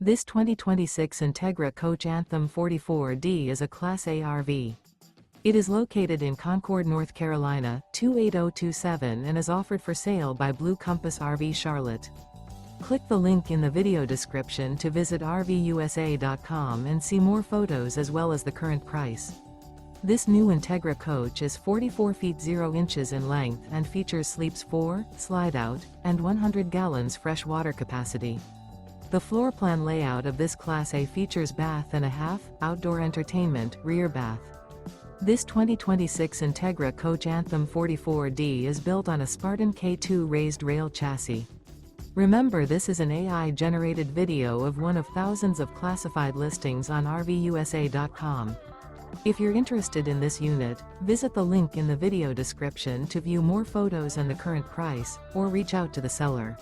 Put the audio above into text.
This 2026 Entegra Coach Anthem 44D is a Class A RV. It is located in Concord, North Carolina, 28027 and is offered for sale by Blue Compass RV Charlotte. Click the link in the video description to visit RVUSA.com and see more photos as well as the current price. This new Entegra coach is 44 feet 0 inches in length and features sleeps 4, Slideout, and 100 gallons fresh water capacity. The floor plan layout of this Class A features bath and a half, outdoor entertainment, rear bath. This 2026 Entegra Coach Anthem 44D is built on a Spartan K2 Raised Rail chassis. Remember, this is an AI-generated video of one of thousands of classified listings on RVUSA.com. If you're interested in this unit, visit the link in the video description to view more photos and the current price, or reach out to the seller.